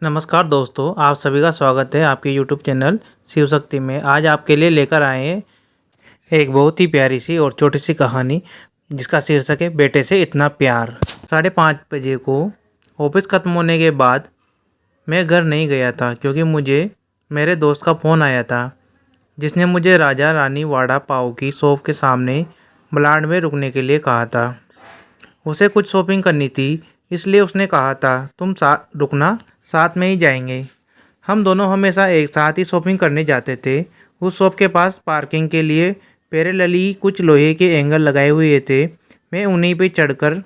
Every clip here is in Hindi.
नमस्कार दोस्तों, आप सभी का स्वागत है आपके यूट्यूब चैनल शिव शक्ति में। आज आपके लिए लेकर आए हैं एक बहुत ही प्यारी सी और छोटी सी कहानी जिसका शीर्षक है बेटे से इतना प्यार। 5:30 बजे को ऑफिस ख़त्म होने के बाद मैं घर नहीं गया था क्योंकि मुझे मेरे दोस्त का फ़ोन आया था जिसने मुझे राजा रानी वड़ा पाव की शॉप के सामने ब्लाड में रुकने के लिए कहा था। उसे कुछ शॉपिंग करनी थी, इसलिए उसने कहा था तुम रुकना, साथ में ही जाएंगे। हम दोनों हमेशा एक साथ ही शॉपिंग करने जाते थे। उस शॉप के पास पार्किंग के लिए पैरेलली कुछ लोहे के एंगल लगाए हुए थे। मैं उन्हीं पे चढ़कर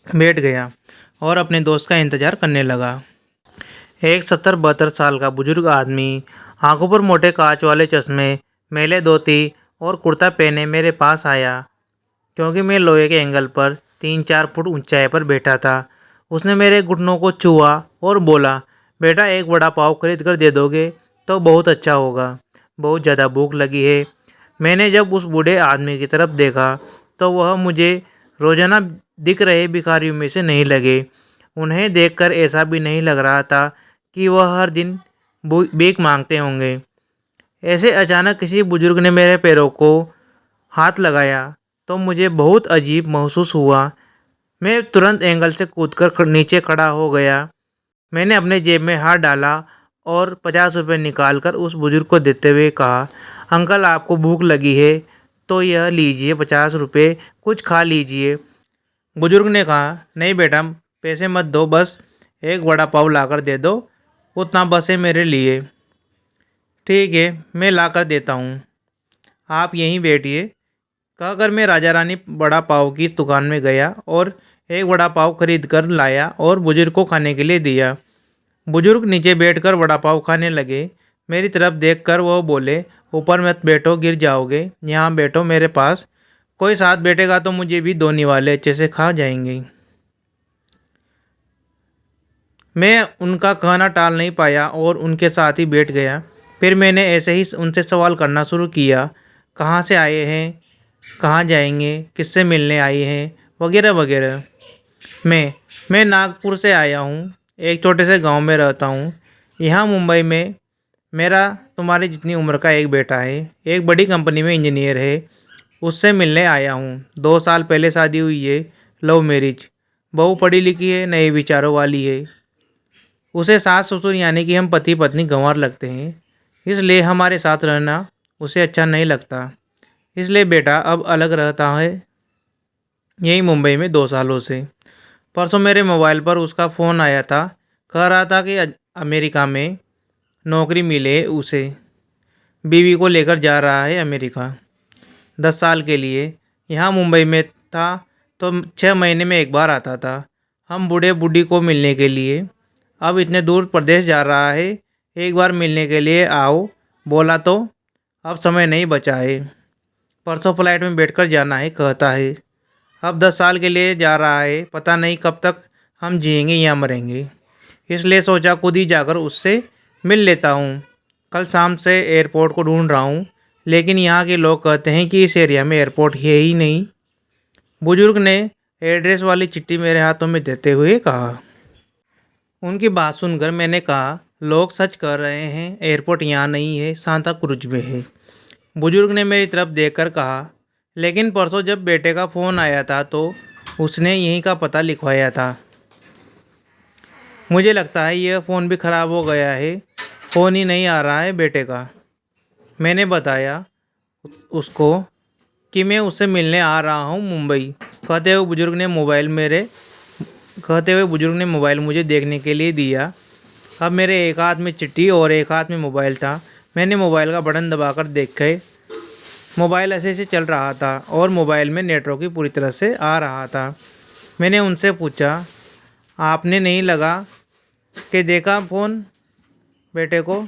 बैठ गया और अपने दोस्त का इंतज़ार करने लगा। एक 70-72 साल का बुजुर्ग आदमी, आंखों पर मोटे कांच वाले चश्मे, मैले धोती और कुर्ता पहने मेरे पास आया क्योंकि मैं लोहे के एंगल पर 3-4 फुट ऊंचाई पर बैठा था। उसने मेरे घुटनों को छुआ और बोला, बेटा एक वड़ा पाव खरीद कर दे दोगे तो बहुत अच्छा होगा, बहुत ज़्यादा भूख लगी है। मैंने जब उस बूढ़े आदमी की तरफ देखा तो वह मुझे रोज़ाना दिख रहे भिखारियों में से नहीं लगे। उन्हें देखकर ऐसा भी नहीं लग रहा था कि वह हर दिन भीख मांगते होंगे। ऐसे अचानक किसी बुजुर्ग ने मेरे पैरों को हाथ लगाया तो मुझे बहुत अजीब महसूस हुआ। मैं तुरंत एंगल से कूदकर नीचे खड़ा हो गया। मैंने अपने जेब में हाथ डाला और 50 रुपये निकालकर उस बुजुर्ग को देते हुए कहा, अंकल आपको भूख लगी है तो यह लीजिए 50 रुपये, कुछ खा लीजिए। बुजुर्ग ने कहा, नहीं बेटा पैसे मत दो, बस एक वड़ा पाव लाकर दे दो, उतना बस है मेरे लिए। ठीक है, मैं लाकर देता हूँ, आप यहीं बैठिए। कहकर मैं राजा रानी वड़ा पाव की दुकान में गया और एक वड़ा पाव खरीद कर लाया और बुजुर्ग को खाने के लिए दिया। बुजुर्ग नीचे बैठकर वड़ा पाव खाने लगे। मेरी तरफ देखकर वो बोले, ऊपर मत बैठो, गिर जाओगे, यहाँ बैठो मेरे पास। कोई साथ बैठेगा तो मुझे भी दो निवाले अच्छे से खा जाएंगे। मैं उनका कहना टाल नहीं पाया और उनके साथ ही बैठ गया। फिर मैंने ऐसे ही उनसे सवाल करना शुरू किया, कहाँ से आए हैं, कहाँ जाएंगे, किससे मिलने आए हैं, वगैरह वगैरह। मैं नागपुर से आया हूँ, एक छोटे से गांव में रहता हूँ। यहाँ मुंबई में मेरा तुम्हारी जितनी उम्र का एक बेटा है, एक बड़ी कंपनी में इंजीनियर है, उससे मिलने आया हूँ। 2 साल पहले शादी हुई है, लव मैरिज। बहू पढ़ी लिखी है, नए विचारों वाली है। उसे सास ससुर यानी कि हम पति पत्नी गंवार लगते हैं, इसलिए हमारे साथ रहना उसे अच्छा नहीं लगता। इसलिए बेटा अब अलग रहता है, यही मुंबई में 2 सालों से। परसों मेरे मोबाइल पर उसका फ़ोन आया था, कह रहा था कि अमेरिका में नौकरी मिले उसे, बीवी को लेकर जा रहा है अमेरिका 10 साल के लिए। यहाँ मुंबई में था तो 6 महीने में एक बार आता था हम बूढ़े बूढ़ी को मिलने के लिए। अब इतने दूर प्रदेश जा रहा है, एक बार मिलने के लिए आओ बोला तो अब समय नहीं बचा है। परसों फ्लाइट में बैठकर जाना है कहता है। अब 10 साल के लिए जा रहा है, पता नहीं कब तक हम जिएंगे या मरेंगे, इसलिए सोचा खुद ही जाकर उससे मिल लेता हूँ। कल शाम से एयरपोर्ट को ढूंढ रहा हूँ, लेकिन यहाँ के लोग कहते हैं कि इस एरिया में एयरपोर्ट है ही नहीं। बुजुर्ग ने एड्रेस वाली चिट्ठी मेरे हाथों में देते हुए कहा। उनकी बात सुनकर मैंने कहा, लोग सच कह रहे हैं, एयरपोर्ट यहाँ नहीं है, सांता क्रूज में है। बुजुर्ग ने मेरी तरफ देखकर कहा, लेकिन परसों जब बेटे का फ़ोन आया था तो उसने यहीं का पता लिखवाया था। मुझे लगता है यह फ़ोन भी ख़राब हो गया है, फ़ोन ही नहीं आ रहा है बेटे का। मैंने बताया उसको कि मैं उससे मिलने आ रहा हूँ मुंबई। कहते हुए बुजुर्ग ने मोबाइल मुझे देखने के लिए दिया। अब मेरे एक हाथ में चिट्ठी और एक हाथ में मोबाइल था। मैंने मोबाइल का बटन दबाकर देखे, मोबाइल ऐसे से चल रहा था और मोबाइल में नेटवर्क भी पूरी तरह से आ रहा था। मैंने उनसे पूछा, आपने नहीं लगा कि देखा फ़ोन बेटे को?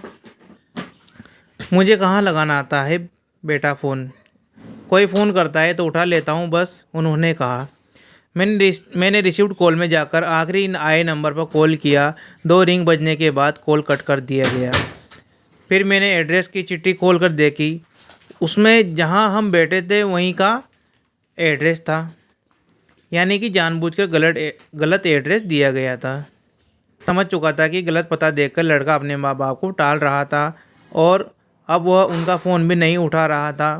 मुझे कहाँ लगाना आता है बेटा फ़ोन, कोई फ़ोन करता है तो उठा लेता हूँ बस, उन्होंने कहा। मैंने रिसीव्ड कॉल में जाकर आखिरी आए नंबर पर कॉल किया। 2 रिंग बजने के बाद कॉल कट कर दिया गया। फिर मैंने एड्रेस की चिट्ठी खोल कर देखी, उसमें जहाँ हम बैठे थे वहीं का एड्रेस था, यानी कि जानबूझकर गलत एड्रेस दिया गया था। समझ चुका था कि गलत पता देखकर लड़का अपने माँ बाप को टाल रहा था और अब वह उनका फ़ोन भी नहीं उठा रहा था।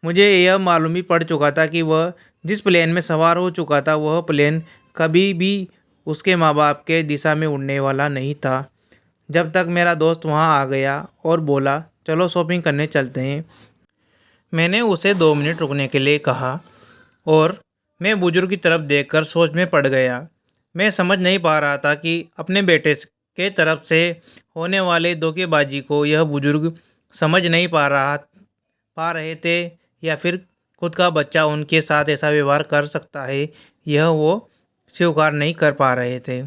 मुझे यह मालूम ही पड़ चुका था कि वह जिस प्लेन में सवार हो चुका था वह प्लेन कभी भी उसके माँ बाप के दिशा में उड़ने वाला नहीं था। जब तक मेरा दोस्त वहाँ आ गया और बोला चलो शॉपिंग करने चलते हैं। मैंने उसे 2 मिनट रुकने के लिए कहा और मैं बुजुर्ग की तरफ देखकर सोच में पड़ गया। मैं समझ नहीं पा रहा था कि अपने बेटे के तरफ से होने वाले धोखेबाजी को यह बुजुर्ग समझ नहीं पा रहे थे या फिर खुद का बच्चा उनके साथ ऐसा व्यवहार कर सकता है, यह वो स्वीकार नहीं कर पा रहे थे।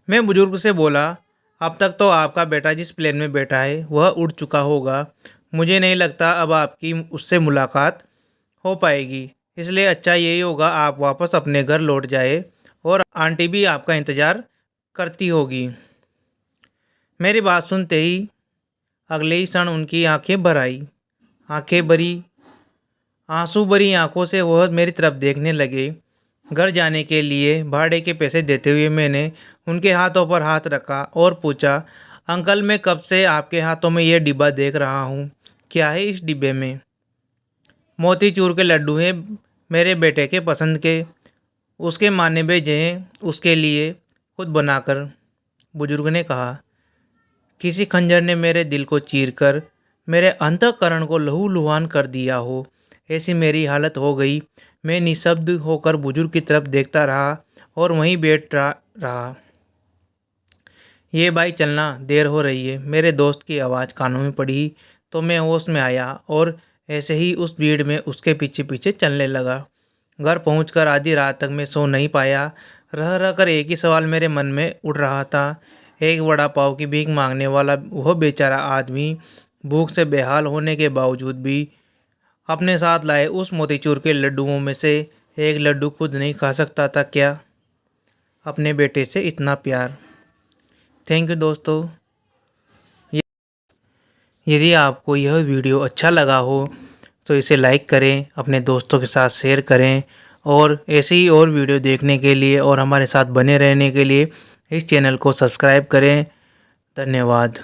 मैं बुजुर्ग से बोला, अब तक तो आपका बेटा जिस प्लेन में बैठा है वह उड़ चुका होगा। मुझे नहीं लगता अब आपकी उससे मुलाकात हो पाएगी, इसलिए अच्छा यही होगा आप वापस अपने घर लौट जाए और आंटी भी आपका इंतज़ार करती होगी। मेरी बात सुनते ही अगले ही क्षण उनकी आंखें भर आई। आंसू भरी आंखों से वह मेरी तरफ देखने लगे। घर जाने के लिए भाड़े के पैसे देते हुए मैंने उनके हाथों पर हाथ रखा और पूछा, अंकल मैं कब से आपके हाथों में यह डिब्बा देख रहा हूँ, क्या है इस डिब्बे में? मोतीचूर के लड्डू हैं, मेरे बेटे के पसंद के, उसके माँ ने भेजे हैं उसके लिए खुद बनाकर, बुजुर्ग ने कहा। किसी खंजर ने मेरे दिल को चीरकर मेरे अंतःकरण को लहूलुहान कर दिया हो, ऐसी मेरी हालत हो गई। मैं निशब्द होकर बुजुर्ग की तरफ देखता रहा और वहीं बैठ रहा। ये भाई चलना, देर हो रही है। मेरे दोस्त की आवाज़ कानों में पड़ी तो मैं होश में आया और ऐसे ही उस भीड़ में उसके पीछे पीछे चलने लगा। घर पहुंचकर आधी रात तक मैं सो नहीं पाया। रह कर एक ही सवाल मेरे मन में उड़ रहा था। एक वड़ा पाव की भीख मांगने वाला वह बेचारा आदमी भूख से बेहाल होने के बावजूद भी अपने साथ लाए उस मोतीचूर के लड्डुओं में से एक लड्डू खुद नहीं खा सकता था क्या? अपने बेटे से इतना प्यार। थैंक यू दोस्तों। यदि आपको यह वीडियो अच्छा लगा हो तो इसे लाइक करें, अपने दोस्तों के साथ शेयर करें और ऐसे ही और वीडियो देखने के लिए और हमारे साथ बने रहने के लिए इस चैनल को सब्सक्राइब करें। धन्यवाद।